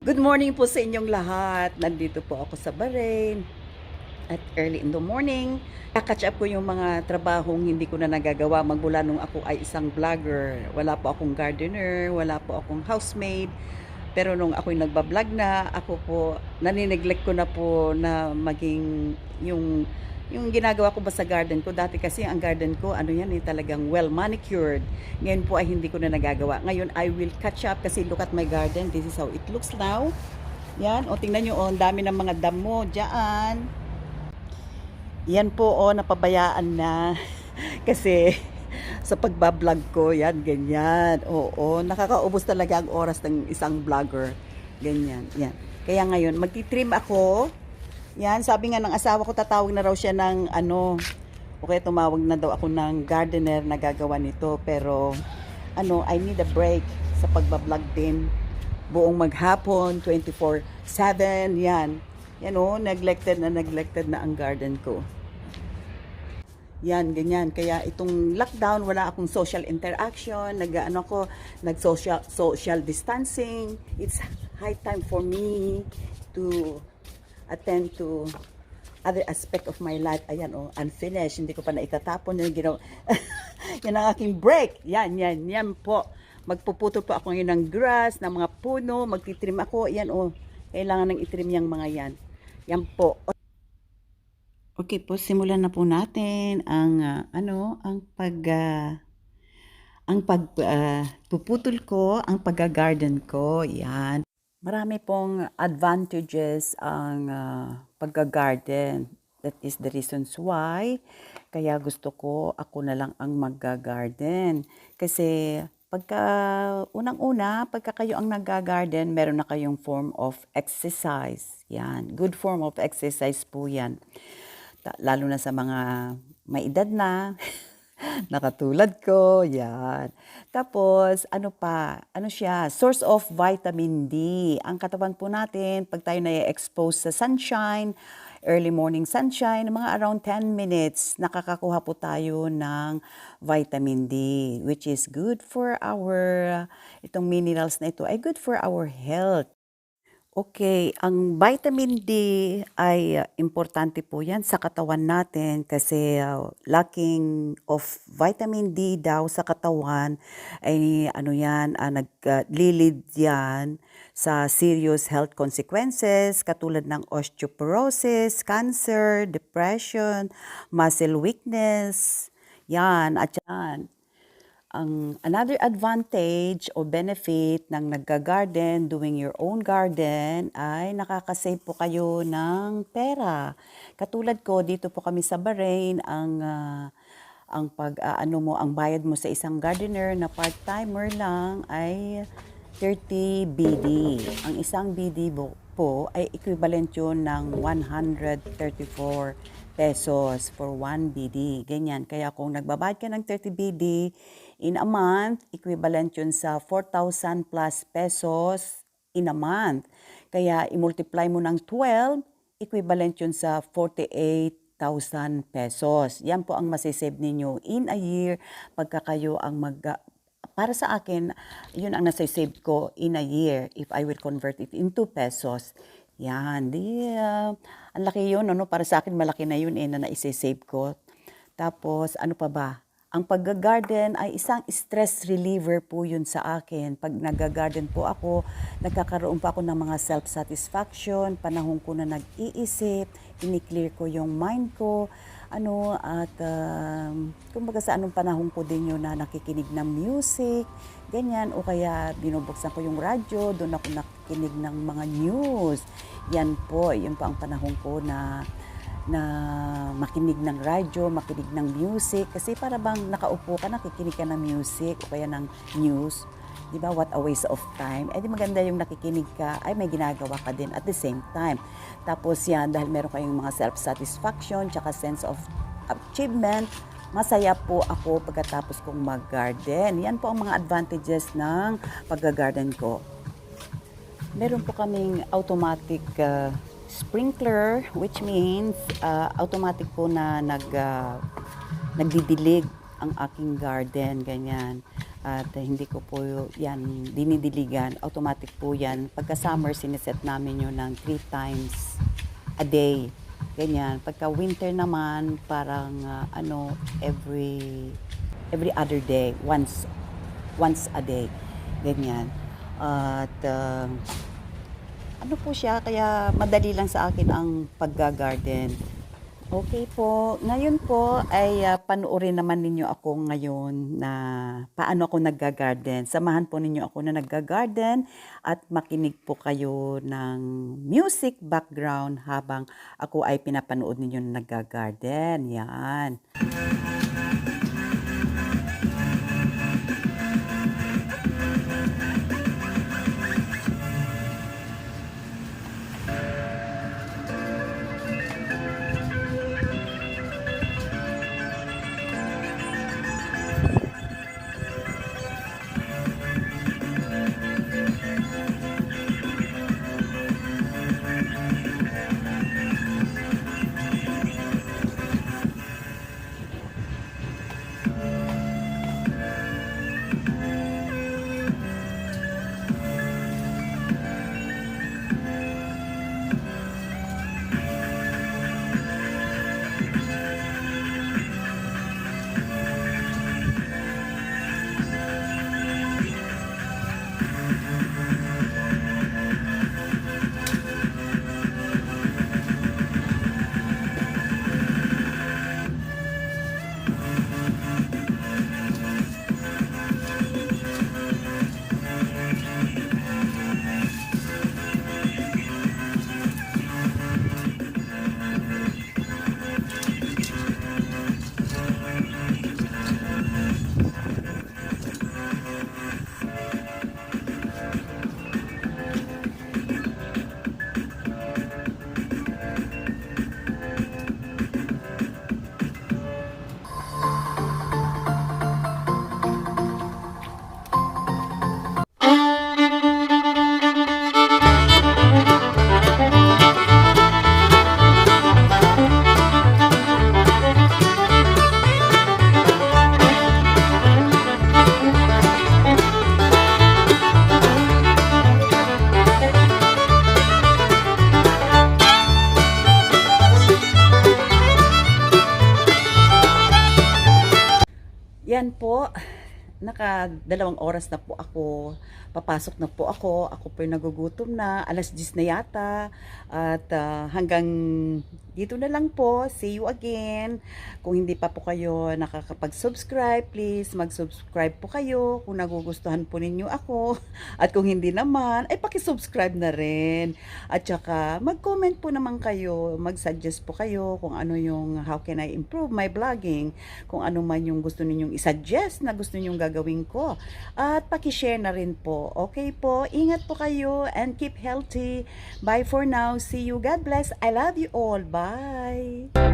Good morning po sa inyong lahat. Nandito po ako sa Bahrain at early in the morning. Kakatch up ko yung mga trabahong hindi ko na nagagawa magmula nung ako ay isang vlogger. Wala po akong gardener, wala po akong housemaid. Pero nung ako'y nagbablog na, ako po, nanineglect ko na po na maging yung ginagawa ko ba sa garden ko. Dati kasi ang garden ko, ano yan talagang well manicured. Ngayon po ay hindi ko na nagagawa. Ngayon I will catch up kasi look at my garden. This is how it looks now. Yan, o tingnan nyo, ang dami ng mga damo dyan. Yan po, napabayaan na. Kasi sa pagbablog ko, yan, ganyan. Oo, nakakaubos talaga ang oras ng isang vlogger. Ganyan, yan. Kaya ngayon, magtitrim ako. Yan, sabi nga ng asawa ko, tatawag na raw siya ng okay, tumawag na daw ako ng gardener na gagawa nito. Pero, I need a break sa pagbablog din. Buong maghapon, 24/7, yan. Yan neglected na ang garden ko. Yan, ganyan. Kaya itong lockdown, wala akong social interaction, nag-social distancing. It's high time for me to attend to other aspect of my life. Ayan, unfinished. Hindi ko pa na itatapon. Yan ang aking break. Yan po. Magpuputol po ako ngayon ng grass, ng mga puno. Magtitrim ako. Yan, kailangan nang itrim yung mga yan. Yan po. Okay po, simulan na po natin ang pagpuputol ko, ang pagga-garden ko. Yan. Marami pong advantages ang pagga-garden. That is the reasons why. Kaya gusto ko ako na lang ang magga-garden. Kasi unang-una, pagka kayo ang nagga-garden, meron na kayong form of exercise. Yan. Good form of exercise po yan. Lalo na sa mga may edad na. Nakatulad ko, yan. Tapos, siya, source of vitamin D. Ang katawan po natin, pag tayo na-expose sa sunshine, early morning sunshine, mga around 10 minutes, nakakakuha po tayo ng vitamin D, which is good for itong minerals na ito, ay good for our health. Okay, ang vitamin D ay importante po yan sa katawan natin kasi lacking of vitamin D daw sa katawan ay naglilid yan sa serious health consequences katulad ng osteoporosis, cancer, depression, muscle weakness, yan at yan. Another advantage o benefit ng nagga-garden, doing your own garden, ay nakakasave po kayo ng pera. Katulad ko, dito po kami sa Bahrain, ang bayad mo sa isang gardener na part-timer lang ay 30 BD. Ang isang BD po ay equivalent yun ng 134 pesos for 1 BD. Ganyan. Kaya kung nagbabayad ka ng 30 BD in a month, equivalent yun sa 4,000 plus pesos in a month. Kaya i-multiply mo ng 12, equivalent yun sa 48,000 pesos. Yan po ang masisave ninyo in a year pagka kayo ang para sa akin, yun ang nasa-save ko in a year if I will convert it into pesos. Yan, ang laki yun, para sa akin malaki na yun na naisasave ko. Tapos, ano pa ba? Ang pagga-garden ay isang stress reliever po yun sa akin. Pag nag-garden po ako, nagkakaroon pa ako ng mga self-satisfaction, panahon ko na nag-iisip, ini-clear ko yung mind ko, kumbaga sa anong panahon ko din yun na nakikinig ng music, ganyan, o kaya binubuksan ko yung radyo, doon ako nakikinig ng mga news. Yan po, yun po ang panahon ko na makinig ng radyo, makinig ng music, kasi para bang nakaupo ka, nakikinig ka ng music o kaya ng news. Di ba? What a waste of time. Di maganda yung nakikinig ka, ay may ginagawa ka din at the same time. Tapos yan, dahil meron kayong mga self-satisfaction, tsaka sense of achievement, masaya po ako pagkatapos kong mag-garden. Yan po ang mga advantages ng pag-garden ko. Meron po kaming automatic sprinkler, which means automatic po na nagdidilig ang aking garden, ganyan. At hindi ko po yan dinidiligan. Automatic po yan. Pagka summer, sineset namin yun ng 3 times a day. Ganyan. Pagka winter naman, parang every other day. Once a day. Ganyan. At ano po siya, kaya madali lang sa akin ang pagga-garden. Okay po. Ngayon po ay panoorin naman ninyo ako ngayon na paano ako nagga-garden. Samahan po ninyo ako na nagga-garden at makinig po kayo ng music background habang ako ay pinapanood ninyo na nagga-garden. Yan. Yan po, naka 2 oras na po ako, papasok na po ako po ay nagugutom na, 10:00 na yata, at hanggang dito na lang po, see you again. Kung hindi pa po kayo nakakapag-subscribe, please mag-subscribe po kayo kung nagugustuhan po ninyo ako, at kung hindi naman, ay paki-subscribe na rin. At saka mag-comment po naman kayo, mag-suggest po kayo kung ano yung how can I improve my vlogging, kung ano man yung gusto ninyong i-suggest na gusto ninyong gagawin ko. At paki-share na rin po. Okay po, ingat po kayo and keep healthy. Bye for now. See you. God bless. I love you all. Bye.